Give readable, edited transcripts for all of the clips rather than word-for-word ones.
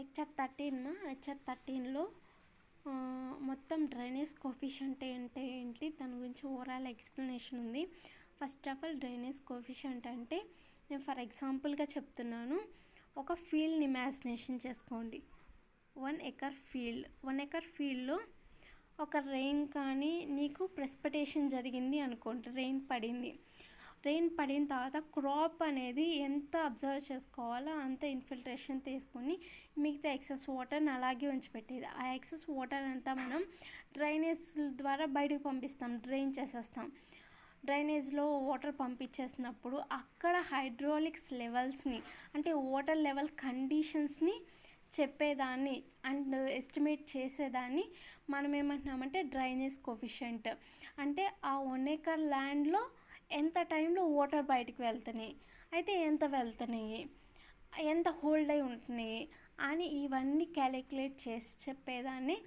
Lecture 13 lecture 13లో మొత్తం drainage coefficient అంటే ఏంటి, దాని గురించి ఓవరాల్ ఎక్స్ప్లెనేషన్ ఉంది. First of all drainage coefficient అంటే నేను ఫర్ ఎగ్జాంపుల్గా చెప్తున్నాను. ఒక ఫీల్డ్ని ఇమాజినేషన్ చేసుకోండి. 1 ఎకర్ ఫీల్డ్. 1 ఎకర్ ఫీల్డ్లో ఒక రెయిన్ కానీ నీకు ప్రెసిపిటేషన్ జరిగింది అనుకోండి, రెయిన్ పడిన తర్వాత క్రాప్ అనేది ఎంత అబ్జర్వ్ చేసుకోవాలో అంత ఇన్ఫిల్ట్రేషన్ తీసుకుని మిగతా ఎక్సెస్ వాటర్ని అలాగే ఉంచిపెట్టేది. ఆ ఎక్సెస్ వాటర్ అంతా మనం డ్రైనేజ్ ద్వారా బయటకు పంపిస్తాం, డ్రైన్ చేసేస్తాం. డ్రైనేజ్లో వాటర్ పంపించేసినప్పుడు అక్కడ హైడ్రాలిక్స్ లెవెల్స్ని అంటే వాటర్ లెవెల్ కండిషన్స్ని చెప్పేదాన్ని అండ్ ఎస్టిమేట్ చేసేదాన్ని మనం ఏమంటున్నామంటే డ్రైనేజ్ కోఫిషియంట్. అంటే ఆ 1 ఎకర్ ల్యాండ్లో ఎంత టైంలో వాటర్ బయటకు వెళ్తున్నాయి, అయితే ఎంత వెళ్తున్నాయి, ఎంత హోల్డ్ అయి ఉంటున్నాయి అని ఇవన్నీ క్యాలిక్యులేట్ చేసి చెప్పేదాన్ని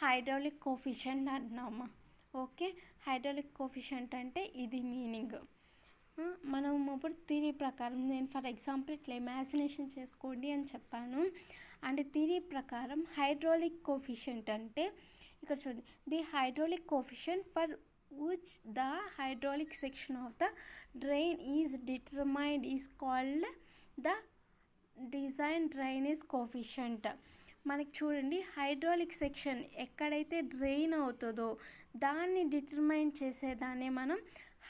హైడ్రాలిక్ కోఫిషియంట్ అంటున్నామా. ఓకే, హైడ్రాలిక్ కోఫిషియంట్ అంటే ఇది మీనింగ్. మనం ఇప్పుడు థియరీ ప్రకారం నేను ఫర్ ఎగ్జాంపుల్ ఇట్లా ఇమాజినేషన్ చేసుకోండి అని చెప్పాను. అండ్ థియరీ ప్రకారం హైడ్రాలిక్ కోఫిషియంట్ అంటే ఇక్కడ చూడండి, the hydraulic coefficient for which the hydraulic section of the drain is determined is called the design drainage coefficient. మనకి చూడండి, హైడ్రాలిక్ సెక్షన్ ఎక్కడైతే డ్రైన్ అవుతుందో దాన్ని డిటర్మైన్ చేసేదాన్ని మనం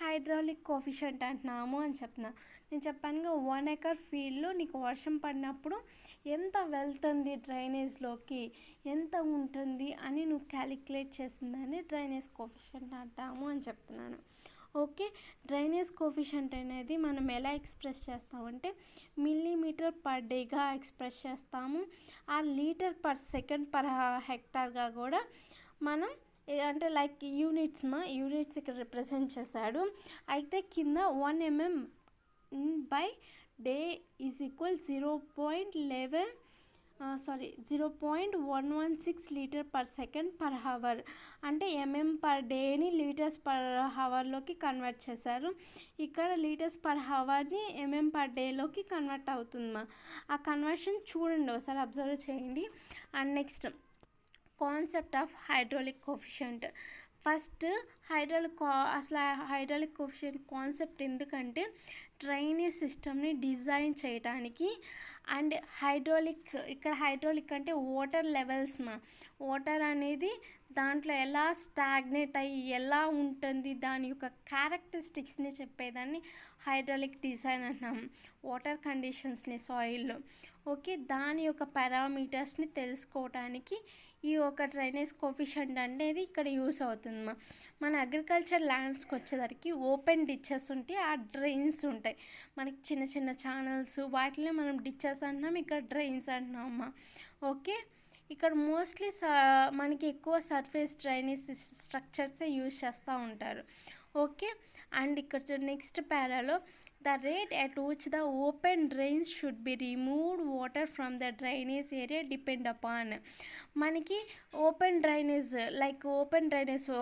హైడ్రాలిక్ కోఫిషియంట్ అంటున్నాము అని చెప్తున్నా. నేను చెప్పానుగా 1 ఎకర్ ఫీల్డ్లో నీకు వర్షం పడినప్పుడు ఎంత వెళ్తుంది డ్రైనేజ్లోకి, ఎంత ఉంటుంది అని నువ్వు క్యాలిక్యులేట్ చేసిందని డ్రైనేజ్ కోఫిషియంట్ అంటాము అని చెప్తున్నాను. ఓకే, డ్రైనేజ్ కోఫిషియంట్ అనేది మనం ఎలా ఎక్స్ప్రెస్ చేస్తామంటే మిల్లీమీటర్ పర్ డేగా ఎక్స్ప్రెస్ చేస్తాము. ఆ లీటర్ పర్ సెకండ్ పర్ హెక్టార్గా కూడా మనం అంటే లైక్ యూనిట్స్ ఇక్కడ రిప్రజెంట్ చేశాడు. అయితే కింద 1 mm by day is equal 0.116 litre per second per hour. అంటే ఎంఎం పర్ డేని లీటర్స్ పర్ హవర్లోకి కన్వర్ట్ చేశారు. ఇక్కడ లీటర్స్ పర్ హవర్ని ఎంఎం పర్ డేలోకి కన్వర్ట్ అవుతుందమ్మా. ఆ కన్వర్షన్ చూడండి, ఒకసారి అబ్జర్వ్ చేయండి. And next concept of hydraulic coefficient. First అసలు హైడ్రాలిక్ కోఫిషియంట్ కాన్సెప్ట్ ఎందుకంటే డ్రైనేజ్ సిస్టమ్ని డిజైన్ చేయడానికి. అండ్ ఇక్కడ హైడ్రాలిక్ అంటే వాటర్ లెవెల్స్ వాటర్ అనేది దాంట్లో ఎలా స్టాగ్నేట్ అయ్యి ఎలా ఉంటుంది దాని యొక్క క్యారెక్టరిస్టిక్స్ని చెప్పేదాన్ని హైడ్రాలిక్ డిజైన్ అంటున్నాం. వాటర్ కండిషన్స్ని సాయిల్లో ఓకే, దాని యొక్క పారామీటర్స్ని తెలుసుకోవడానికి ఈ ఒక డ్రైనేజ్ కోఫిషియంట్ అనేది ఇక్కడ యూస్ అవుతుందమ్మా. మన అగ్రికల్చర్ ల్యాండ్స్కి వచ్చేసరికి ఓపెన్ డిచెస్ ఉంటాయి, ఆ డ్రైన్స్ ఉంటాయి. మనకి చిన్న చిన్న ఛానల్స్ వాటిని మనం డిచెస్ అంటున్నాం, ఇక్కడ డ్రైన్స్ అంటున్నాం అమ్మా. ఓకే, ఇక్కడ మోస్ట్లీ మనకి ఎక్కువ సర్ఫేస్ డ్రైనేజ్ స్ట్రక్చర్సే యూజ్ చేస్తూ ఉంటారు. ఓకే, అండ్ ఇక్కడ next పారాలో the rate at which the open drains should be removed water from the drainage area depend upon. మనకి ఓపెన్ డ్రైనేజ్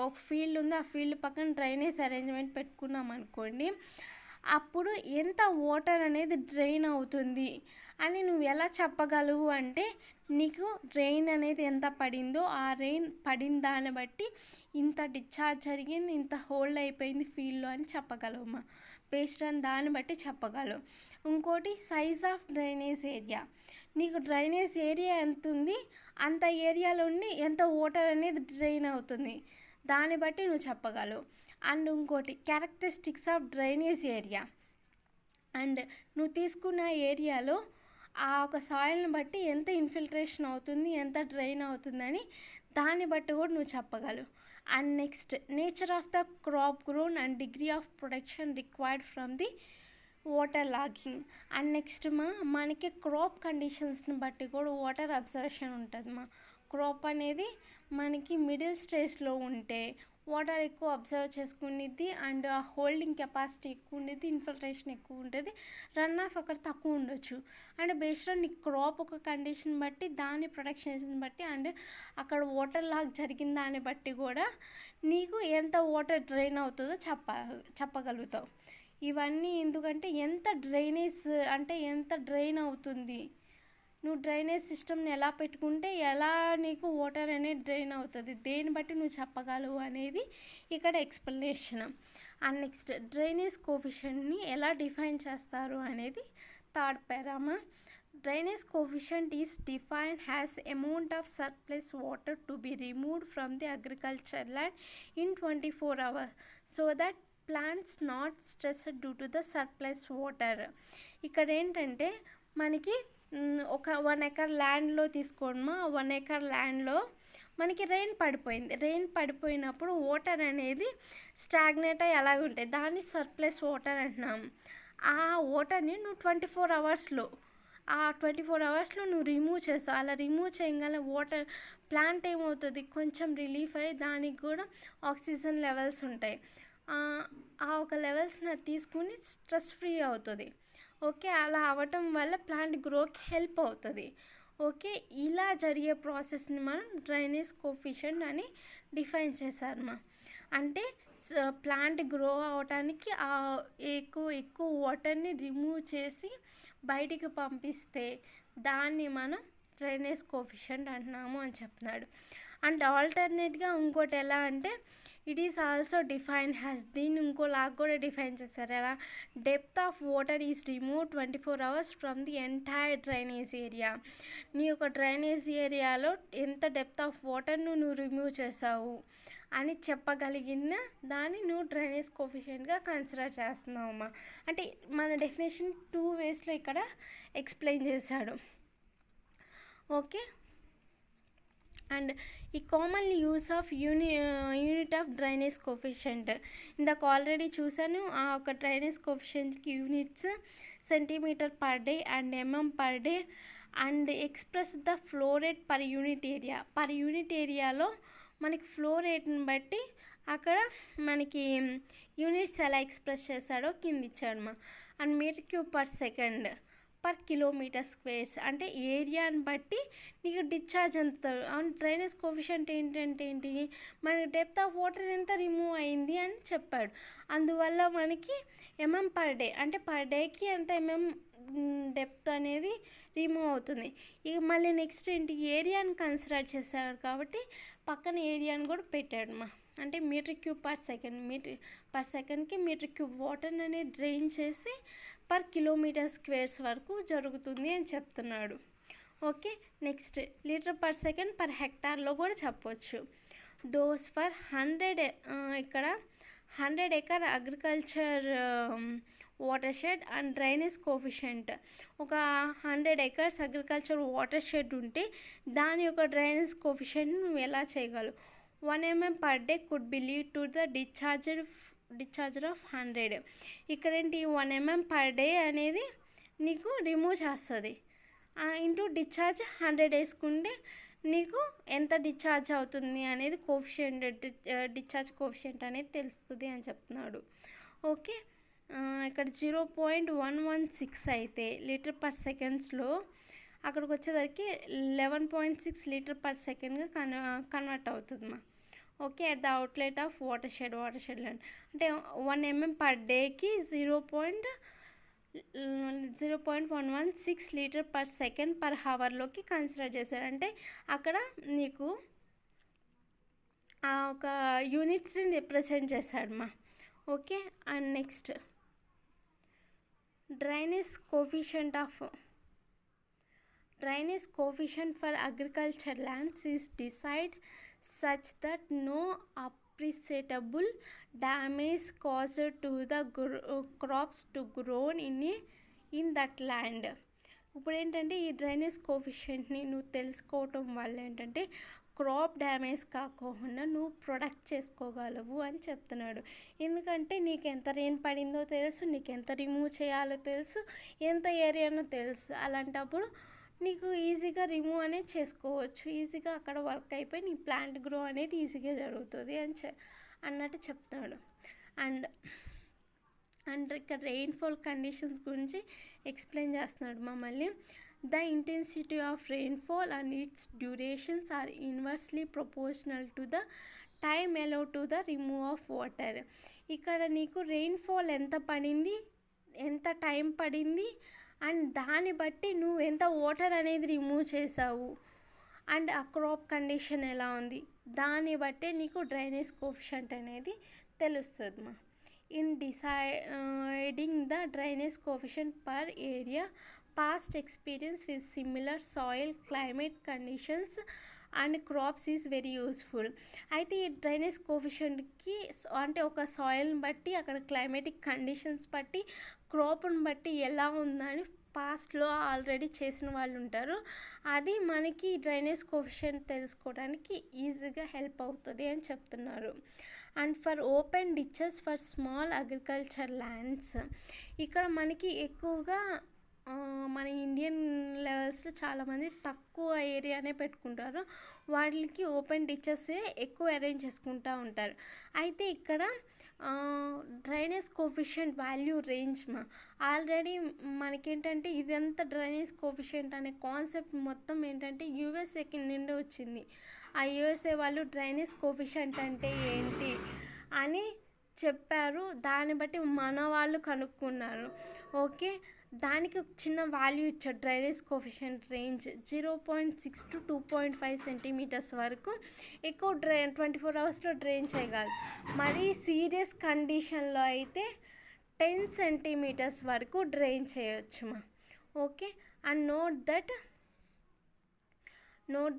ఒక ఫీల్డ్ ఉంది, ఆ ఫీల్డ్ పక్కన డ్రైనేజ్ అరేంజ్మెంట్ పెట్టుకున్నాం అనుకోండి, అప్పుడు ఎంత వాటర్ అనేది డ్రైన్ అవుతుంది అని నువ్వు ఎలా చెప్పగలవు అంటే నీకు రెయిన్ అనేది ఎంత పడిందో ఆ రెయిన్ పడిన దాన్ని బట్టి ఇంత డిశ్చార్జ్ జరిగింది, ఇంత హోల్డ్ అయిపోయింది ఫీల్డ్లో అని చెప్పగలవమ్మా. బేస్డ్ ఆన్ దాన్ని బట్టి చెప్పగలవు. ఇంకోటి సైజ్ ఆఫ్ డ్రైనేజ్ ఏరియా. నీకు డ్రైనేజ్ ఏరియా ఎంత ఉంది అంత ఏరియాలో ఉండి ఎంత వాటర్ అనేది డ్రైన్ అవుతుంది దాన్ని బట్టి నువ్వు చెప్పగలవు. అండ్ ఇంకోటి characteristics of drainage area. And నువ్వు తీసుకున్న ఏరియాలో ఆ ఒక సాయిల్ని బట్టి ఎంత ఇన్ఫిల్ట్రేషన్ అవుతుంది, ఎంత డ్రైన్ అవుతుందని దాన్ని బట్టి కూడా నువ్వు చెప్పగలవు. And next nature of the crop grown and degree of protection required from the water logging. And next మనకి క్రాప్ కండిషన్స్ని బట్టి కూడా వాటర్ అబ్జర్వేషన్ ఉంటుంది. క్రాప్ అనేది మనకి మిడిల్ స్టేజ్లో ఉంటే వాటర్ ఎక్కువ అబ్జర్వ్ చేసుకునేది అండ్ ఆ హోల్డింగ్ కెపాసిటీ ఎక్కువ ఉండేది, ఇన్ఫిల్ట్రేషన్ ఎక్కువ ఉంటుంది, రన్ ఆఫ్ అక్కడ తక్కువ ఉండొచ్చు. అండ్ బేస్డ్ ఆన్ నీ క్రాప్ ఒక కండిషన్ బట్టి దాని ప్రొటెక్షన్ని బట్టి అండ్ అక్కడ వాటర్ లాగ్ జరిగిన దాన్ని బట్టి కూడా నీకు ఎంత వాటర్ డ్రైన్ అవుతుందో చెప్పగలుగుతావు. ఇవన్నీ ఎందుకంటే ఎంత డ్రైనేజ్ అంటే ఎంత డ్రైన్ అవుతుంది, నువ్వు డ్రైనేజ్ సిస్టమ్ని ఎలా పెట్టుకుంటే ఎలా నీకు వాటర్ అనేది డ్రైన్ అవుతుంది, దేన్ని బట్టి నువ్వు చెప్పగలవు అనేది ఇక్కడ ఎక్స్ప్లెనేషన్. అండ్ నెక్స్ట్ డ్రైనేజ్ కోఫిషియంట్ని ఎలా డిఫైన్ చేస్తారు అనేది third పారామా. Drainage coefficient is defined as amount of surplus water to be removed from the agricultural land in 24 hours so that plants not stressed due to the surplus water. ఇక్కడ ఏంటంటే మనకి ఒక 1 acre ల్యాండ్లో తీసుకోమా, 1 acre ల్యాండ్లో మనకి rain పడిపోయినప్పుడు water అనేది stagnate అయ్యి అలాగే ఉంటాయి, దాన్ని సర్ప్లస్ వాటర్ అంటున్నాం. ఆ వాటర్ని నువ్వు 24 అవర్స్లో నువ్వు రిమూవ్ చేస్తావు. అలా రిమూవ్ చేయగల వాటర్ ప్లాంట్ ఏమవుతుంది, కొంచెం రిలీఫ్ అయ్యి దానికి కూడా ఆక్సిజన్ లెవెల్స్ ఉంటాయి. ఆ ఒక లెవెల్స్ని తీసుకుని స్ట్రెస్ ఫ్రీ అవుతుంది. ఓకే, అలా అవ్వటం వల్ల ప్లాంట్ గ్రోకి హెల్ప్ అవుతుంది. ఓకే, ఇలా జరిగే ప్రాసెస్ని మనం డ్రైనేజ్ కోఫిషియంట్ అని డిఫైన్ చేశారమ్మా. అంటే ప్లాంట్ గ్రో అవటానికి ఎక్కువ వాటర్ని రిమూవ్ చేసి బయటికి పంపిస్తే దాన్ని మనం డ్రైనేజ్ కోఫిషియంట్ అంటున్నాము అని చెప్తున్నాడు. అండ్ ఆల్టర్నేట్గా ఇంకోటి ఎలా అంటే it is also define has, దీన్ని ఇంకోలాగా కూడా డిఫైన్ చేస్తారు. ఎలా, depth of water is remove 24 hours from the entire drainage area. నీ యొక్క డ్రైనేజ్ ఏరియాలో ఎంత డెప్త్ ఆఫ్ వాటర్ను నువ్వు రిమూవ్ చేసావు అని చెప్పగలిగిన దాన్ని నువ్వు డ్రైనేజ్ కోఫిషియంట్గా కన్సిడర్ చేస్తున్నావమ్మా. అంటే మన డెఫినేషన్ 2 waysలో ఇక్కడ ఎక్స్ప్లెయిన్ చేశాడు. ఓకే, అండ్ ఈ commonly use of unit of drainage coefficient ఇందాక ఆల్రెడీ చూసాను. ఆ ఒక డ్రైనేజ్ కోఫిషియంట్కి units centimetre per day and per day and express the flow rate per unit ఏరియాలో మనకి ఫ్లో రేట్ని బట్టి అక్కడ మనకి యూనిట్స్ ఎలా ఎక్స్ప్రెస్ చేశాడో కింద ఇచ్చాడమ్మా. And metre cube per second per kilometre squares, అంటే ఏరియాని బట్టి నీకు డిశ్చార్జ్ ఎంత. అండ్ డ్రైనేజ్ కోఫిషియంట్ ఏంటి, మనకి డెప్త్ ఆఫ్ వాటర్ ఎంత రిమూవ్ అయింది అని చెప్పాడు. అందువల్ల మనకి per day, అంటే పర్ డేకి ఎంత డెప్త్ అనేది రిమూవ్ అవుతుంది. ఇక మళ్ళీ నెక్స్ట్ ఏంటి, ఏరియాని కన్సిడర్ చేశాడు కాబట్టి పక్కన ఏరియాని కూడా పెట్టాడమ్మా. అంటే మీటర్ క్యూబ్ పర్ సెకండ్కి మీటర్ క్యూబ్ వాటర్ అనేది డ్రైన్ చేసి పర్ కిలోమీటర్ స్క్వేర్స్ వరకు జరుగుతుంది అని చెప్తున్నాడు. Okay, next litre per second per హెక్టార్లో కూడా చెప్పవచ్చు. దోస్ ఫర్ 100 ఇక్కడ 100 acre agriculture water shed and drainage coefficient. ఒక 100 acres అగ్రికల్చర్ వాటర్ షెడ్ ఉంటే దాని యొక్క డ్రైనేజ్ కోఫిషియంట్ నువ్వు ఎలా చేయగలవు. 1 mm per day could be lead to the discharge of 100. ఇక్కడ ఏంటి, 1 mm per day అనేది నీకు రిమూవ్ చేస్తుంది. ఇంటూ డిశ్చార్జ్ 100 వేసుకుంటే నీకు ఎంత డిశ్చార్జ్ అవుతుంది అనేది డిశ్చార్జ్ కోఫిషియంట్ అనేది తెలుస్తుంది అని చెప్తున్నాడు. ఓకే, ఇక్కడ 0.116 అయితే లీటర్ పర్ సెకండ్స్లో అక్కడికి వచ్చేసరికి 11.6 లీటర్ పర్ సెకండ్గా కన్వర్ట్ అవుతుందమ్మా. Okay, at the outlet of water shed అంటే 1 mm per dayకి 0.116 లీటర్ పర్ సెకండ్ పర్ హవర్లోకి కన్సిడర్ చేశారు. అంటే అక్కడ నీకు ఒక యూనిట్స్ని రిప్రజెంట్ చేశాడమ్మా. Okay, and next drainage coefficient for agriculture lands is decide such that no appreciable damage caused to the crops to grow in that land. ఇప్పుడు ఏంటంటే ఈ డ్రైనేజ్ కోఫిషియంట్ని నువ్వు తెలుసుకోవటం వల్ల ఏంటంటే క్రాప్ డ్యామేజ్ కాకుండా నువ్వు ప్రొడక్ట్ చేసుకోగలవు అని చెప్తున్నాడు. ఎందుకంటే నీకు ఎంత రెయిన్ పడిందో తెలుసు, నీకు ఎంత రిమూవ్ చేయాలో తెలుసు, ఎంత ఏరియానో తెలుసు. అలాంటప్పుడు నీకు ఈజీగా రిమూవ్ అనేది చేసుకోవచ్చు, ఈజీగా అక్కడ వర్క్ అయిపోయి నీ ప్లాంట్ గ్రో అనేది ఈజీగా జరుగుతుంది అన్నట్టు చెప్తున్నాడు. అండ్ ఇక్కడ రెయిన్ఫాల్ కండిషన్స్ గురించి ఎక్స్ప్లెయిన్ చేస్తున్నాడు మమ్మల్ని. The intensity of rainfall and its durations are inversely proportional to the time allowed to the remove of water. ఇక్కడ నీకు రెయిన్ఫాల్ ఎంత పడింది, ఎంత టైం పడింది, అండ్ దాన్ని బట్టి నువ్వు ఎంత వాటర్ అనేది రిమూవ్ చేసావు అండ్ ఆ క్రాప్ కండిషన్ ఎలా ఉంది దాన్ని బట్టే నీకు డ్రైనేజ్ కోఎఫిషియంట్ అనేది తెలుస్తుంది మా. In deciding the drainage coefficient per area past experience with similar soil climate conditions and crops is very useful. అయితే ఈ డ్రైనేజ్ కోఎఫిషియంట్కి అంటే ఒక సాయిల్ని బట్టి అక్కడ క్లైమేటిక్ కండిషన్స్ బట్టి క్రాప్ని బట్టి ఎలా ఉందని పాస్ట్లో ఆల్రెడీ చేసిన వాళ్ళు ఉంటారు. అది మనకి డ్రైనేజ్ కోఎఫిషియంట్ తెలుసుకోవడానికి ఈజీగా హెల్ప్ అవుతుంది అని చెప్తున్నారు. And for open ditches for small agriculture lands, ఇక్కడ మనకి ఎక్కువగా మన ఇండియన్ లెవెల్స్లో చాలామంది తక్కువ ఏరియానే పెట్టుకుంటారు, వాటికి ఓపెన్ డిచెసే ఎక్కువ అరేంజ్ చేసుకుంటూ ఉంటారు. అయితే ఇక్కడ drainage coefficient value range already మనకేంటంటే ఇదంతా డ్రైనేజ్ కోఎఫిషియంట్ అనే కాన్సెప్ట్ మొత్తం ఏంటంటే యూఎస్ఏకి నుండి వచ్చింది. ఆ యూఎస్ఏ వాళ్ళు డ్రైనేజ్ కోఎఫిషియంట్ అంటే ఏంటి అని చెప్పారు, దాన్ని బట్టి మన వాళ్ళు కనుక్కున్నారు. ఓకే, దానికి ఒక చిన్న వాల్యూ ఇచ్చారు. Drainage coefficient range 0.6 to 2.5 centimetres వరకు ఎక్కువ 24 అవర్స్లో డ్రైన్ చేయగలదు. మరీ సీరియస్ కండిషన్లో అయితే 10 సెంటీమీటర్స్ వరకు డ్రైన్ చేయొచ్చు మా. Okay, and note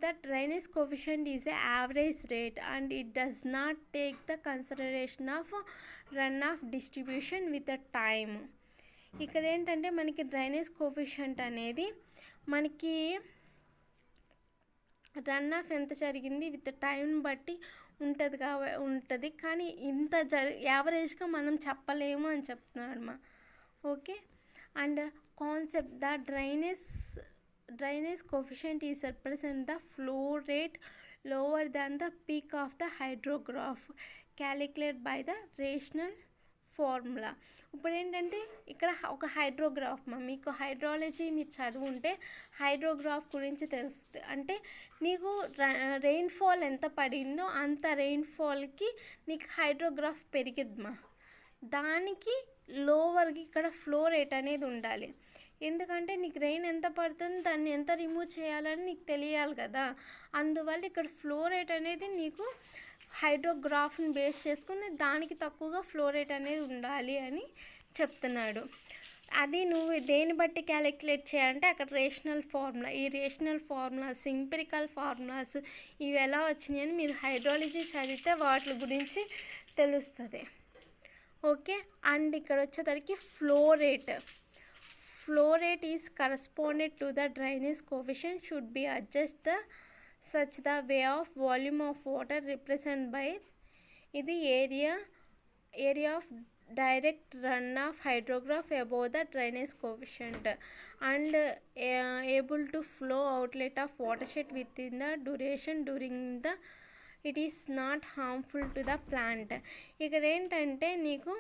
that drainage coefficient is a average rate and it does not take the consideration of runoff distribution with the time. ఇక్కడ ఏంటంటే మనకి డ్రైనేజ్ కోఎఫిషియంట్ అనేది మనకి రన్ ఆఫ్ ఎంత జరిగింది విత్ టైం బట్టి ఉంటుంది కానీ ఇంత యావరేజ్గా మనం చెప్పలేము అని చెప్తున్నాడు మా. Okay, and concept the drainage coefficient is represent the flow rate lower than the peak of the hydrograph calculate by the rational formula. ఇప్పుడు ఏంటంటే ఇక్కడ ఒక హైడ్రోగ్రాఫ్ మీకు హైడ్రాలజీ మీరు చదువుంటే హైడ్రోగ్రాఫ్ గురించి తెలుస్తుంది. అంటే నీకు రెయిన్ఫాల్ ఎంత పడిందో అంత రెయిన్ఫాల్కి నీకు హైడ్రోగ్రాఫ్ పెరిగిద్ది దానికి లోవర్కి ఇక్కడ ఫ్లో రేట్ అనేది ఉండాలి. ఎందుకంటే నీకు రెయిన్ ఎంత పడుతుంది దాన్ని ఎంత రిమూవ్ చేయాలని నీకు తెలియాలి కదా, అందువల్ల ఇక్కడ ఫ్లో రేట్ అనేది నీకు హైడ్రోగ్రాఫ్ని బేస్ చేసుకుని దానికి తక్కువగా ఫ్లో రేట్ అనేది ఉండాలి అని చెప్తున్నాడు. అది నువ్వు దేని బట్టి క్యాలిక్యులేట్ చేయాలంటే అక్కడ రేషనల్ ఫార్ములా, ఈ రేషనల్ ఫార్ములాస్ ఎంపిరికల్ ఫార్ములాస్ ఇవి ఎలా వచ్చినాయని మీరు హైడ్రాలజీ చదివితే వాటి గురించి తెలుస్తుంది. ఓకే, అండ్ ఇక్కడ వచ్చేసరికి flow rate is corresponded to the drainage coefficient should be adjust such the way of volume of water represented by the area of direct runoff hydrograph above the drainage coefficient and able to flow outlet of watershed within the duration during the it is not harmful to the plant. ఇక్కడ ఏంటంటే నీకు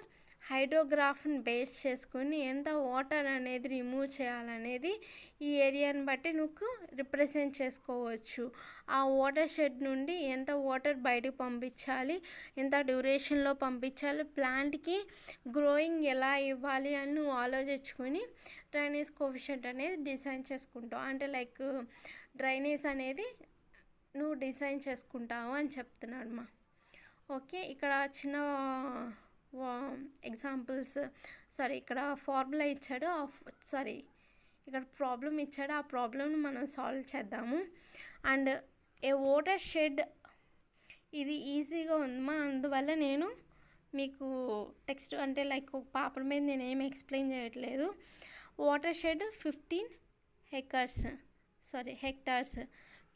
హైడ్రోగ్రాఫ్ని base చేసుకుని ఎంత water అనేది remove చేయాలనేది ఈ ఏరియాని బట్టి నువ్వు రిప్రజెంట్ చేసుకోవచ్చు. ఆ వాటర్ షెడ్ నుండి ఎంత వాటర్ బయటకు పంపించాలి, ఎంత డ్యూరేషన్లో పంపించాలి, ప్లాంట్కి గ్రోయింగ్ ఎలా ఇవ్వాలి అని నువ్వు ఆలోచించుకొని డ్రైనేజ్ కోఎఫిషియంట్ అనేది డిజైన్ చేసుకుంటావు. అంటే లైక్ డ్రైనేజ్ అనేది నువ్వు డిజైన్ చేసుకుంటావు అని చెప్తున్నాడు మా. ఓకే, ఇక్కడ చిన్న ఎగ్జాంపుల్స్ ఇక్కడ ఫార్ములా ఇచ్చాడు, ఇక్కడ ప్రాబ్లం ఇచ్చాడు, ఆ ప్రాబ్లమ్ని మనం సాల్వ్ చేద్దాము. అండ్ ఏ వాటర్ షెడ్ ఇది ఈజీగా ఉందమ్మా, అందువల్ల నేను మీకు టెక్స్ట్ అంటే లైక్ ఒక పేపర్ మీద నేను ఏమి ఎక్స్ప్లెయిన్ చేయట్లేదు. వాటర్ షెడ్ 15 హెక్టార్స్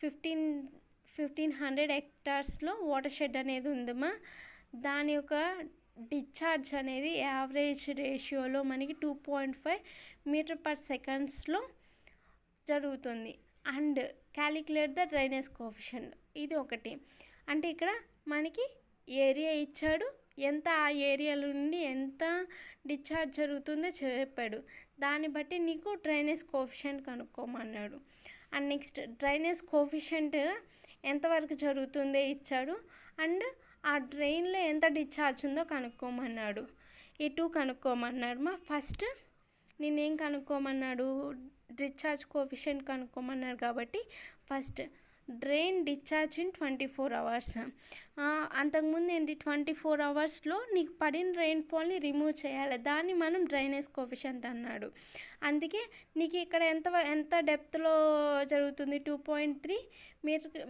1500 హెక్టార్స్లో వాటర్ షెడ్ అనేది ఉందమ్మా. దాని యొక్క డిశ్చార్జ్ అనేది యావరేజ్ రేషియోలో మనకి 2.5 మీటర్ పర్ సెకండ్స్లో జరుగుతుంది. And calculate the drainage coefficient ఇది ఒకటి. అంటే ఇక్కడ మనకి ఏరియా ఇచ్చాడు, ఎంత ఆ ఏరియా నుండి ఎంత డిశ్చార్జ్ జరుగుతుందో చెప్పాడు, దాన్ని బట్టి నీకు డ్రైనేజ్ కోఎఫిషియంట్ కనుక్కోమన్నాడు. అండ్ నెక్స్ట్ డ్రైనేజ్ కోఎఫిషియంట్ ఎంతవరకు జరుగుతుందో ఇచ్చాడు, అండ్ ఆ డ్రైన్లో ఎంత డిశ్చార్జ్ ఉందో కనుక్కోమన్నాడు. ఈ 2 కనుక్కోమన్నాడు మా. ఫస్ట్ నేనేం కనుక్కోమన్నాడు, డిశ్చార్జ్ కోఎఫిషియంట్ కనుక్కోమన్నాడు కాబట్టి first drain discharge in 24 hours. అంతకుముందు ఏంటి 24 అవర్స్లో నీకు పడిన రెయిన్ఫాల్ని రిమూవ్ చేయాలి, దాన్ని మనం డ్రైనేజ్ కోఎఫిషియంట్ అన్నాడు. అందుకే నీకు ఇక్కడ ఎంత డెప్త్లో జరుగుతుంది, 2.3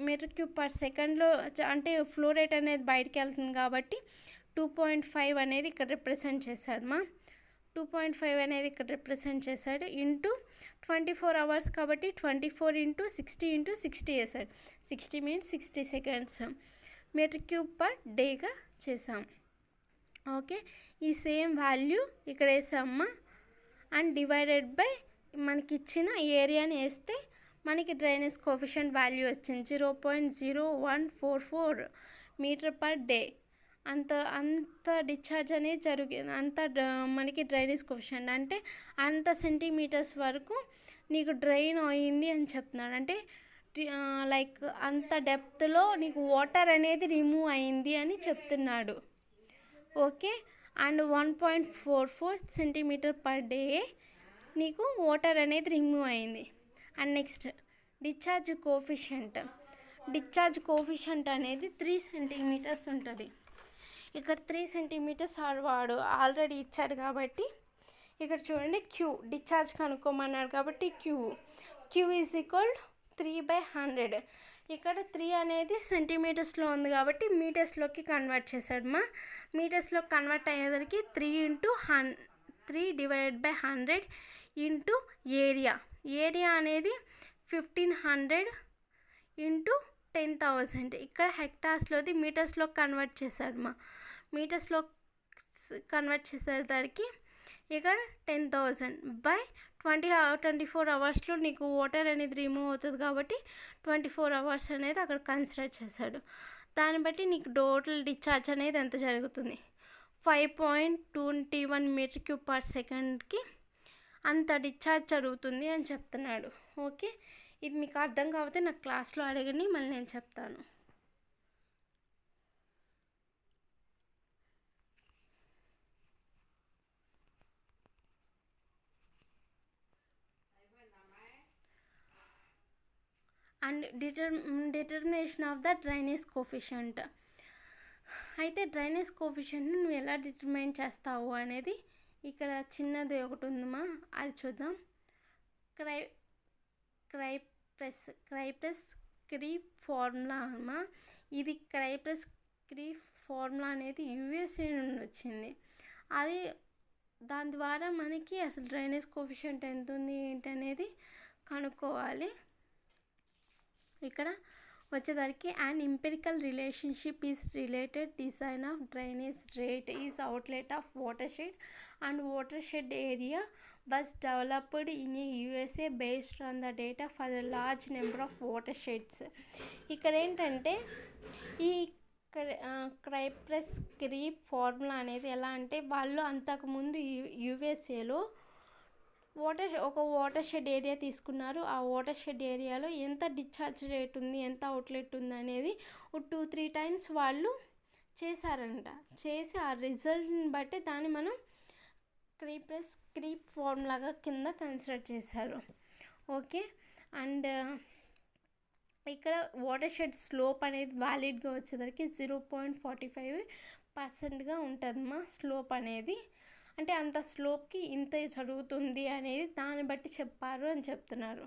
మీటర్ క్యూబ్ పర్ సెకండ్లో, అంటే ఫ్లో రేట్ అనేది బయటికి వెళ్తుంది కాబట్టి 2.5 అనేది ఇక్కడ రిప్రజెంట్ చేశాడు 2.5 అనేది ఇక్కడ రిప్రజెంట్ చేశాడు. ఇంటూ 24 అవర్స్ కాబట్టి 24 ఇంటూ 60 వేసాడు. 60 means 60 seconds metre cube per డేగా చేసాం. ఓకే, ఈ సేమ్ వాల్యూ ఇక్కడ వేసామమ్మా. అండ్ డివైడెడ్ బై మనకి ఇచ్చిన ఏరియాని వేస్తే మనకి డ్రైనేజ్ కోఎఫిషియంట్ వాల్యూ వచ్చింది 0.0144 మీటర్ పర్ డే. అంత డిశ్చార్జ్ అనేది జరిగింది, మనకి డ్రైనేజ్ కోఎఫిషియంట్ అంటే అంత సెంటీమీటర్స్ వరకు నీకు డ్రైన్ అయింది అని చెప్తున్నాడు. అంటే లైక్ అంత డెప్త్లో నీకు వాటర్ అనేది రిమూవ్ అయింది అని చెప్తున్నాడు. Okay, and 1.44 centimetre per day నీకు వాటర్ అనేది రిమూవ్ అయింది. అండ్ నెక్స్ట్ డిశ్చార్జ్ కోఎఫిషియంట్ అనేది 3 సెంటీమీటర్స్ ఉంటుంది. ఇక్కడ 3 సెంటీమీటర్స్ వాడు ఆల్రెడీ ఇచ్చాడు కాబట్టి ఇక్కడ చూడండి క్యూ డిశ్చార్జ్ కనుక్కోమన్నాడు కాబట్టి క్యూ ఈజ్ ఈక్వల్ 3/100. ఇక్కడ 3 అనేది సెంటీమీటర్స్లో ఉంది కాబట్టి మీటర్స్లోకి కన్వర్ట్ చేశాడు మీటర్స్లో కన్వర్ట్ అయ్యేసరికి 3 డివైడెడ్ బై 100 ఇంటూ ఏరియా అనేది 1500 ఇంటూ 10,000. ఇక్కడ హెక్టార్స్లోది మీటర్స్లో కన్వర్ట్ చేశాడు మీటర్స్లో కన్వర్ట్ చేసేసరికి ఇక్కడ 10,000 బై 24 అవర్స్లో నీకు వాటర్ అనేది రిమూవ్ అవుతుంది కాబట్టి 24 అవర్స్ అనేది అక్కడ కన్సిడర్ చేశాడు. దాన్ని బట్టి నీకు టోటల్ డిశ్చార్జ్ అనేది ఎంత జరుగుతుంది, 5.21 మీటర్ క్యూబ్ పర్ సెకండ్కి అంత డిశ్చార్జ్ జరుగుతుంది అని చెప్తున్నాడు. ఓకే, ఇది మీకు అర్థం కాకపోతే నాకు క్లాస్లో అడగండి, మళ్ళీ నేను చెప్తాను. And determination of the drainage coefficient. అయితే డ్రైనేజ్ కోఎఫిషియంట్ని నువ్వు ఎలా డిటర్మైన్ చేస్తావు అనేది ఇక్కడ చిన్నది ఒకటి ఉందమ్మా, అది చూద్దాం. క్రైప్లస్ క్రీప్ ఫార్ములా అమ్మా. ఇది క్రైప్లస్ క్రీప్ ఫార్ములా అనేది యూఎస్ఏ నుండి వచ్చింది. అది దాని ద్వారా మనకి అసలు డ్రైనేజ్ కోఎఫిషియంట్ ఎంత ఉంది ఏంటనేది కనుక్కోవాలి. ఇక్కడ వచ్చేసరికి and empirical relationship is related design of drainage rate is outlet of water shed and water shed area was developed in a USA based on the data for a large number of watersheds. ఇక్కడ ఏంటంటే ఈ క్రైప్లస్ creep formula అనేది ఎలా అంటే వాళ్ళు అంతకుముందు యుఎస్ఏలో ఒక water shed area తీసుకున్నారు. ఆ వాటర్ షెడ్ ఏరియాలో ఎంత డిశ్చార్జ్ రేట్ ఉంది, ఎంత అవుట్లెట్ ఉంది అనేది 2-3 టైమ్స్ వాళ్ళు చేశారంట. చేసి ఆ రిజల్ట్ని బట్టి దాన్ని మనం క్రైప్లస్ క్రీప్ ఫార్ములాగా కింద కన్సిడర్ చేశారు. ఓకే, అండ్ ఇక్కడ వాటర్ షెడ్ స్లోప్ అనేది వ్యాలిడ్గా వచ్చేసరికి 0.45% ఉంటుందమ్మా స్లోప్ అనేది. అంటే అంత స్లోప్కి ఇంత జరుగుతుంది అనేది దాన్ని బట్టి చెప్పారు అని చెప్తున్నారు.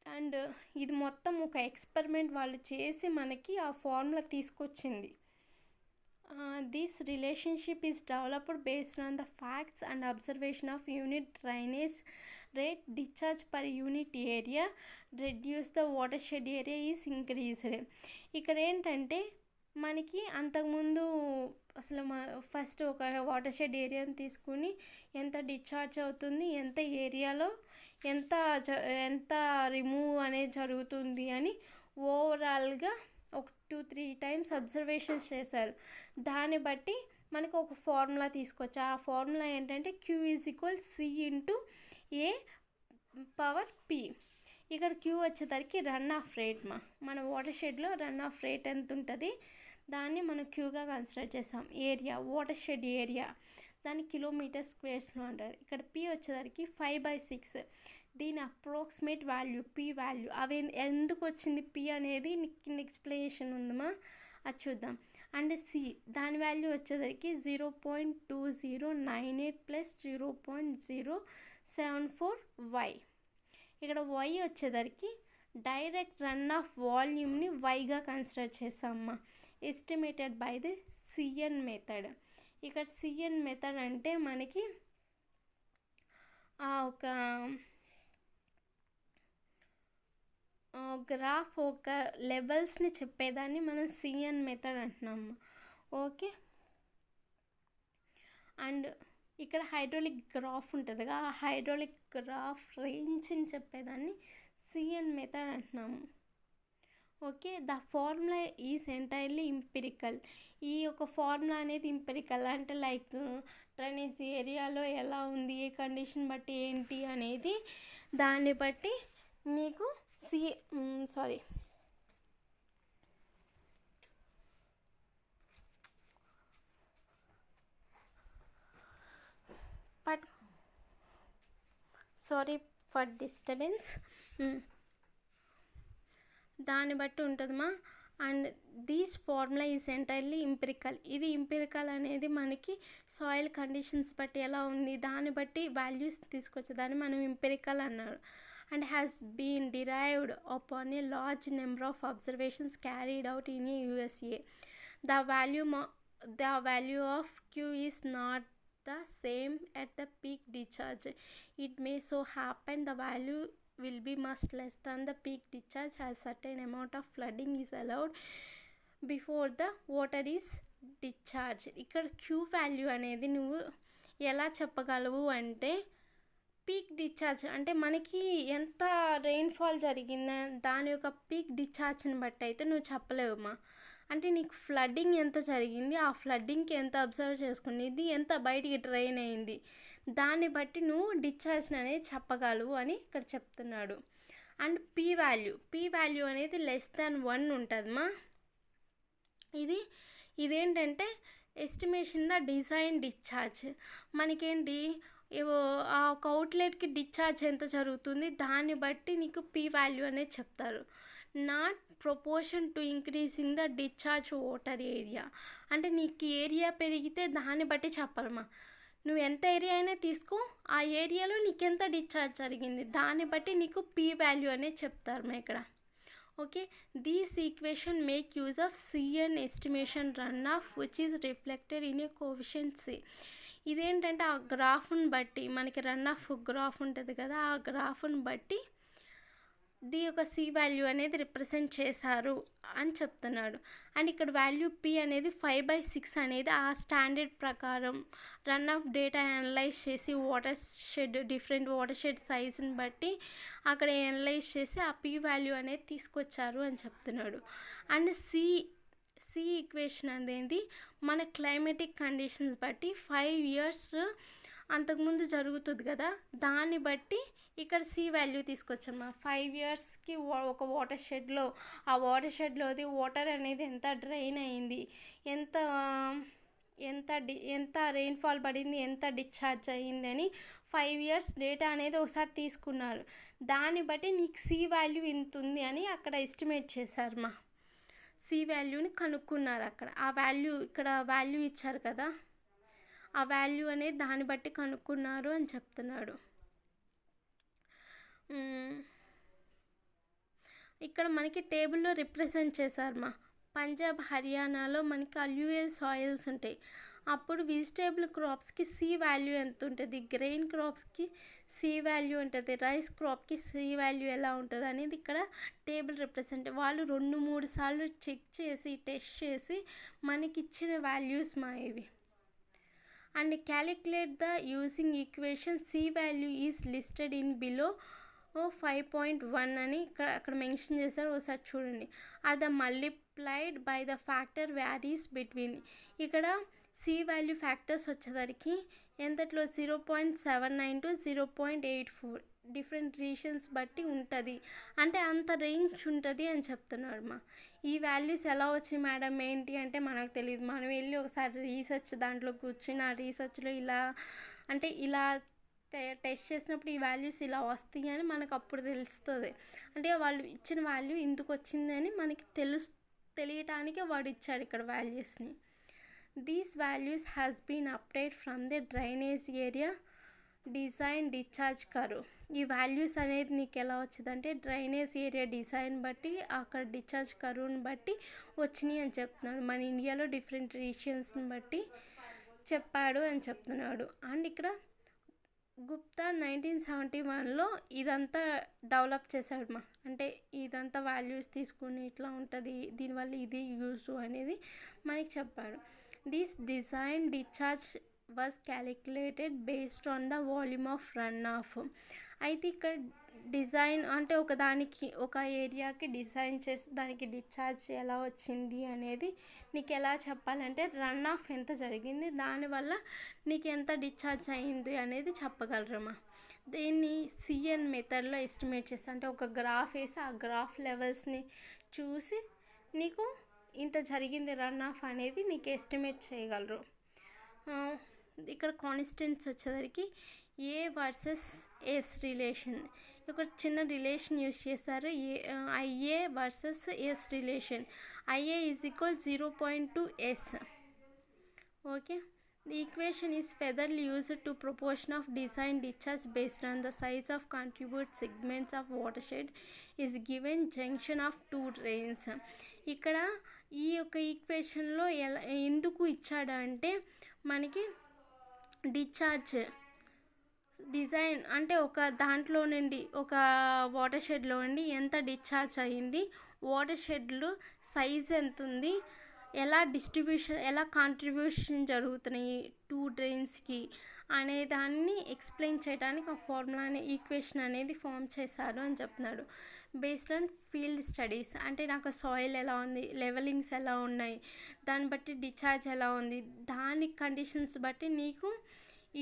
అండ్ ఇది మొత్తం ఒక ఎక్స్పెరిమెంట్ వాళ్ళు చేసి మనకి ఆ ఫార్ములా తీసుకొచ్చింది. This relationship is developed based on the facts and observation of unit drainage rate discharge per unit area reduce the water shed area is increased. ఇక్కడ ఏంటంటే మనకి అంతకుముందు అసలు ఫస్ట్ ఒక వాటర్ షెడ్ ఏరియాని తీసుకుని ఎంత డిశ్చార్జ్ అవుతుంది, ఎంత ఏరియాలో ఎంత రిమూవ్ అనేది జరుగుతుంది అని ఓవరాల్గా ఒక 2-3 టైమ్స్ అబ్జర్వేషన్స్ చేశారు. దాన్ని బట్టి మనకు ఒక ఫార్ములా తీసుకొచ్చారు. ఆ ఫార్ములా ఏంటంటే Q is equal C into A power P. ఇక్కడ Q వచ్చేసరికి రన్ ఆఫ్ రేట్ మన వాటర్ షెడ్లో రన్ ఆఫ్ రేట్ ఎంత ఉంటుంది దాన్ని మనం Qగా కన్సిడర్ చేస్తాం. ఏరియా వాటర్ షెడ్ ఏరియా దాన్ని కిలోమీటర్ స్క్వేర్స్లో అంటారు. ఇక్కడ పి వచ్చేసరికి 5/6. దీని అప్రాక్సిమేట్ వాల్యూ పి వాల్యూ అవి ఎందుకు వచ్చింది పి అనేది కింద ఎక్స్ప్లెనేషన్ ఉందమ్మా, అది చూద్దాం. అండ్ సి దాని వాల్యూ వచ్చేసరికి 0.2098 ప్లస్ 0.074y. ఇక్కడ y వచ్చేసరికి డైరెక్ట్ రన్ ఆఫ్ వాల్యూమ్ని వైగా కన్సిడర్ చేస్తామమ్మా, estimated by the CN method. ఇక్కడ సిఎన్ మెథడ్ అంటే మనకి ఒక గ్రాఫ్ ఒక లెవెల్స్ని చెప్పేదాన్ని మనం సిఎన్ మెథడ్ అంటున్నాము. ఓకే, అండ్ ఇక్కడ హైడ్రాలిక్ గ్రాఫ్ ఉంటుంది కదా, ఆ హైడ్రాలిక్ గ్రాఫ్ రేంజ్ని చెప్పేదాన్ని సిఎన్ మెథడ్ అంటున్నాము. Okay, the formula is entirely empirical. ఈ యొక్క ఫార్ములా అనేది ఇంపిరికల్ అంటే లైక్ డ్రైనేజ్ ఏరియాలో ఎలా ఉంది, ఏ కండిషన్ బట్టి ఏంటి అనేది దాన్ని బట్టి నీకు సారీ ఫర్ డిస్టర్బెన్స్. దాన్ని బట్టి ఉంటుందమ్మా. And these formula is entirely empirical. ఇది ఇంపిరికల్ అనేది మనకి సాయిల్ కండిషన్స్ బట్టి ఎలా ఉంది దాన్ని బట్టి వాల్యూస్ తీసుకొచ్చేదాన్ని మనం ఇంపిరికల్ అన్నారు. And has been derived upon a large number of observations carried out in a USA. The value of Q is not the same at the peak discharge. It may so happen the value will be much less than the peak discharge as certain amount of flooding is allowed before the water is discharged. ఇక్కడ Q value అనేది నువ్వు ఎలా చెప్పగలవు అంటే peak discharge అంటే మనకి ఎంత rainfall జరిగిందా దాని యొక్క పీక్ డిశ్చార్జ్ని బట్టి అయితే నువ్వు చెప్పలేవమ్మా. అంటే నీకు ఫ్లడ్డింగ్ ఎంత జరిగింది, ఆ ఫ్లడ్డింగ్కి ఎంత అబ్జర్వ్ చేసుకునేది, ఎంత బయటికి డ్రైన్ అయింది, దాన్ని బట్టి నువ్వు డిశ్చార్జ్ అనేది చెప్పగలవు అని ఇక్కడ చెప్తున్నాడు. అండ్ పీ వాల్యూ అనేది లెస్ దాన్ 1 ఉంటుందమ్మా. ఇదేంటంటే ఎస్టిమేషన్ ద డిజైన్ డిశ్చార్జ్. మనకేంటి ఆ ఒక అవుట్లెట్కి డిశ్చార్జ్ ఎంత జరుగుతుంది దాన్ని బట్టి నీకు పీ వాల్యూ అనేది చెప్తారు. Not proportion to increasing the discharge water area. అంటే నీకు ఏరియా పెరిగితే దాన్ని బట్టి చెప్పాలమ్మా. నువ్వు ఎంత ఏరియా అయినా తీసుకో, ఆ ఏరియాలో నీకు ఎంత డిశ్చార్జ్ జరిగింది దాన్ని బట్టి నీకు పీ వాల్యూ అనేది చెప్తారు ఇక్కడ. Okay, these equation make use of CN estimation run off which is reflected in a coefficient C. ఇదేంటంటే ఆ గ్రాఫ్ని బట్టి మనకి రన్ ఆఫ్ గ్రాఫ్ ఉంటుంది కదా, ఆ గ్రాఫ్ని బట్టి దీని యొక్క సి వాల్యూ అనేది రిప్రజెంట్ చేశారు అని చెప్తున్నాడు. అండ్ ఇక్కడ వాల్యూ పి అనేది 5/6 అనేది ఆ స్టాండర్డ్ ప్రకారం రన్ ఆఫ్ డేటా అనలైజ్ చేసి డిఫరెంట్ వాటర్ షెడ్ సైజుని బట్టి అక్కడ అనలైజ్ చేసి ఆ పి వాల్యూ అనేది తీసుకొచ్చారు అని చెప్తున్నాడు. అండ్ సి ఈక్వేషన్ అనేది మన క్లైమేటిక్ కండిషన్స్ బట్టి 5 years అంతకుముందు జరుగుతుంది కదా, దాన్ని బట్టి ఇక్కడ సి వాల్యూ తీసుకొచ్చామా. 5 yearsకి ఒక వాటర్ షెడ్లో ఆ వాటర్ షెడ్లోది వాటర్ అనేది ఎంత డ్రైన్ అయింది, ఎంత రెయిన్ఫాల్ పడింది, ఎంత డిశ్చార్జ్ అయ్యింది అని 5 years డేటా అనేది ఒకసారి తీసుకున్నారు. దాన్ని బట్టి నీకు సి వాల్యూ ఇంత ఉంది అని అక్కడ ఎస్టిమేట్ చేశారు మా. సి వాల్యూని కనుక్కున్నారు అక్కడ. ఆ వాల్యూ ఇక్కడ వాల్యూ ఇచ్చారు కదా, ఆ వాల్యూ అనేది దాన్ని బట్టి కనుక్కున్నారు అని చెప్తున్నాడు. ఇక్కడ మనకి టేబుల్లో రిప్రజెంట్ చేశారు మా. పంజాబ్ హర్యానాలో మనకి అల్యూవియల్ సాయిల్స్ ఉంటాయి. అప్పుడు వెజిటేబుల్ క్రాప్స్కి సి వాల్యూ ఎంత ఉంటుంది, గ్రెయిన్ క్రాప్స్కి సి వాల్యూ ఉంటుంది, రైస్ క్రాప్కి సి వాల్యూ ఎలా ఉంటుంది అనేది ఇక్కడ టేబుల్ రిప్రజెంట్. వాళ్ళు 2-3 సార్లు చెక్ చేసి టెస్ట్ చేసి మనకి ఇచ్చిన వాల్యూస్ మా ఇవి. And calculate the using equation C value is listed in below 5.1 అని అక్కడ మెన్షన్ చేశారు, ఒకసారి చూడండి. అది multiplied by the factor varies between. ఇక్కడ సి వాల్యూ ఫ్యాక్టర్స్ వచ్చేసరికి ఎంతట్లో 0.79 to 0.84 డిఫరెంట్ రీజన్స్ బట్టి ఉంటుంది, అంటే అంత రేంజ్ ఉంటుంది అని చెప్తున్నాడు మా. ఈ వాల్యూస్ ఎలా వచ్చాయి మేడం ఏంటి అంటే మనకు తెలియదు. మనం వెళ్ళి ఒకసారి రీసెర్చ్ దాంట్లో కూర్చుని ఆ రీసెర్చ్లో ఇలా అంటే ఇలా టెస్ట్ చేసినప్పుడు ఈ వాల్యూస్ ఇలా వస్తాయి అని మనకు అప్పుడు తెలుస్తుంది. అంటే వాళ్ళు ఇచ్చిన వాల్యూ ఇందుకు వచ్చిందని మనకి తెలియటానికి వాడు ఇచ్చాడు ఇక్కడ వాల్యూస్ని. These values has been update from the drainage area design discharge curve. ఈ వాల్యూస్ అనేది నీకు ఎలా వచ్చిందంటే డ్రైనేజ్ ఏరియా డిజైన్ బట్టి అక్కడ డిశ్చార్జ్ కర్వ్ని బట్టి వచ్చినాయి అని చెప్తున్నాడు. మన ఇండియాలో డిఫరెంట్ రీజియన్స్ని బట్టి చెప్పాడు అని చెప్తున్నాడు. అండ్ ఇక్కడ గుప్తా 1971లో ఇదంతా డెవలప్ చేశాడు మా. అంటే ఇదంతా వాల్యూస్ తీసుకుని ఇట్లా ఉంటుంది, దీనివల్ల ఇది యూజ్ అనేది మనకి చెప్పాడు. This design discharge was calculated based on the volume of run of. అయితే ఇక్కడ డిజైన్ అంటే ఒక ఏరియాకి డిజైన్ చేసి దానికి డిశ్చార్జ్ ఎలా వచ్చింది అనేది నీకు ఎలా చెప్పాలంటే రన్ ఆఫ్ ఎంత జరిగింది, దానివల్ల నీకు ఎంత డిశ్చార్జ్ అయింది అనేది చెప్పగలరమ్మా. దీన్ని సిఎన్ మెథడ్లో ఎస్టిమేట్ చేస్తా, అంటే ఒక గ్రాఫ్ వేసి ఆ గ్రాఫ్ లెవెల్స్ని చూసి నీకు ఇంత జరిగింది రన్ ఆఫ్ అనేది నీకు ఎస్టిమేట్ చేయగలరు. ఇక్కడ కాన్స్టెంట్స్ వచ్చేసరికి ఏ వర్సెస్ ఎస్ రిలేషన్, ఒక చిన్న రిలేషన్ యూజ్ చేశారు. IA versus S relation. IA is equal 0.2 S. Okay, the equation is further used to proportion of design discharge based on the size of contribute segments of water shed is given junction of two drains. ఇక్కడ ఈ యొక్క ఈక్వేషన్లో ఎందుకు ఇచ్చాడంటే మనకి discharge design అంటే ఒక దాంట్లో నుండి ఒక వాటర్ షెడ్లో నుండి ఎంత డిశ్చార్జ్ అయ్యింది, వాటర్ షెడ్లు సైజ్ ఎంత ఉంది, ఎలా డిస్ట్రిబ్యూషన్ ఎలా కాంట్రిబ్యూషన్ జరుగుతున్నాయి టూ డ్రైన్స్కి అనే దాన్ని ఎక్స్ప్లెయిన్ చేయడానికి ఆ ఫార్ములా ఈక్వేషన్ అనేది ఫామ్ చేశారు అని చెప్తున్నాడు. బేస్డ్ ఆన్ ఫీల్డ్ స్టడీస్, అంటే నాకు సాయిల్ ఎలా ఉంది, లెవెలింగ్స్ ఎలా ఉన్నాయి, దాన్ని బట్టి డిశ్చార్జ్ ఎలా ఉంది, దాని కండిషన్స్ బట్టి నీకు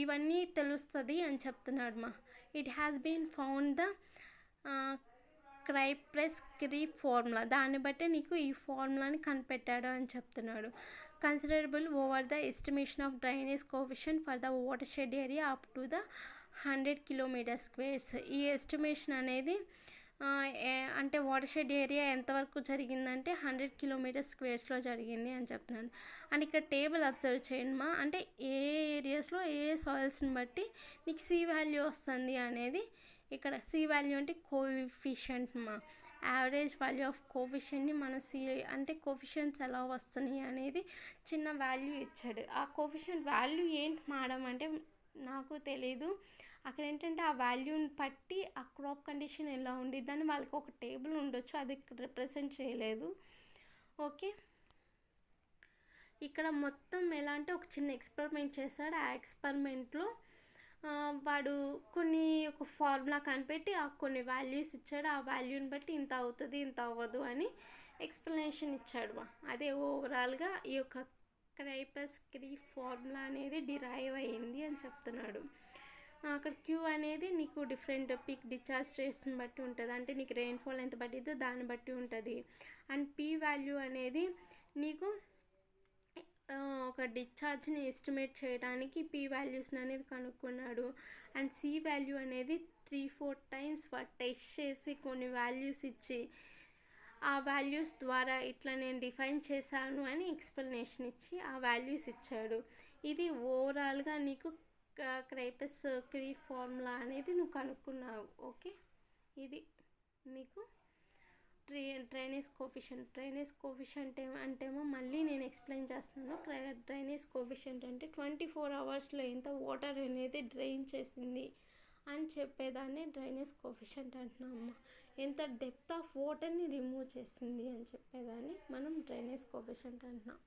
ఇవన్నీ తెలుస్తుంది అని చెప్తున్నాడు మా. It has been found the Cypress Creek formula, దాన్ని బట్టి నీకు ఈ ఫార్ములాని కనిపెట్టాడు అని చెప్తున్నాడు. Considerable over the estimation of drainage coefficient for the water shed area up to the 100 km². ఈ ఎస్టిమేషన్ అనేది అంటే వాటర్ షెడ్ ఏరియా ఎంతవరకు జరిగిందంటే 100 km² జరిగింది అని చెప్తున్నాను. అండ్ ఇక్కడ టేబుల్ అబ్జర్వ్ చేయండి మా, అంటే ఏ ఏరియాస్లో ఏ సాయిల్స్ని బట్టి నీకు సి వాల్యూ వస్తుంది అనేది. ఇక్కడ సి వాల్యూ అంటే కోఎఫిషియంట్ మా, యావరేజ్ వాల్యూ ఆఫ్ కోఎఫిషియంట్ని మన అంటే కోఎఫిషియంట్స్ ఎలా వస్తున్నాయి అనేది చిన్న వాల్యూ ఇచ్చాడు. ఆ కోఎఫిషియంట్ వాల్యూ ఏంటి మేడం అంటే నాకు తెలీదు. అక్కడ ఏంటంటే ఆ వాల్యూని బట్టి ఆ క్రాప్ కండిషన్ ఎలా ఉండిద్దని వాళ్ళకి ఒక టేబుల్ ఉండొచ్చు, అది ఇక్కడ రిప్రజెంట్ చేయలేదు. ఓకే, ఇక్కడ మొత్తం ఎలా అంటే ఒక చిన్న ఎక్స్పెరిమెంట్ చేశాడు. ఆ ఎక్స్పెరిమెంట్లో వాడు ఒక ఫార్ములా కనిపెట్టి కొన్ని వాల్యూస్ ఇచ్చాడు. ఆ వాల్యూని బట్టి ఇంత అవుతుంది ఇంత అవ్వదు అని ఎక్స్ప్లెనేషన్ ఇచ్చాడు. అదే ఓవరాల్గా ఈ యొక్క క్రైప్రెస్ క్రీప్ ఫార్ములా అనేది డిరైవ్ అయ్యింది అని చెప్తున్నాడు. అక్కడ క్యూ అనేది నీకు డిఫరెంట్ పీక్ డిశ్చార్జ్ రేట్స్ని బట్టి ఉంటుంది, అంటే నీకు రెయిన్ఫాల్ ఎంత పట్టిద్దో దాన్ని బట్టి ఉంటుంది. అండ్ పీ వాల్యూ అనేది నీకు ఒక డిశ్చార్జ్ని ఎస్టిమేట్ చేయడానికి పీ వాల్యూస్ని అనేది కనుక్కున్నాడు. అండ్ సి వాల్యూ అనేది 3-4 times టెస్ట్ చేసి కొన్ని వాల్యూస్ ఇచ్చి ఆ వాల్యూస్ ద్వారా ఇట్లా నేను డిఫైన్ చేశాను అని ఎక్స్ప్లెనేషన్ ఇచ్చి ఆ వాల్యూస్ ఇచ్చాడు. ఇది ఓవరాల్గా నీకు క్రైప్రెస్ క్రీప్ ఫార్ములా అనేది నువ్వు కనుక్కున్నావు. ఓకే, ఇది మీకు డ్రైనేజ్ కోఎఫిషియంట్ అంటేమో మళ్ళీ నేను ఎక్స్ప్లెయిన్ చేస్తున్నాను. డ్రైనేజ్ కోఎఫిషియంట్ అంటే 24 hours ఎంత వాటర్ అనేది డ్రైన్ చేసింది అని చెప్పేదాన్ని డ్రైనేజ్ కోఎఫిషియంట్ అంటున్నాము. ఎంత డెప్త్ ఆఫ్ వాటర్ని రిమూవ్ చేసింది అని చెప్పేదాన్ని మనం డ్రైనేజ్ కోఎఫిషియంట్ అంటున్నాం.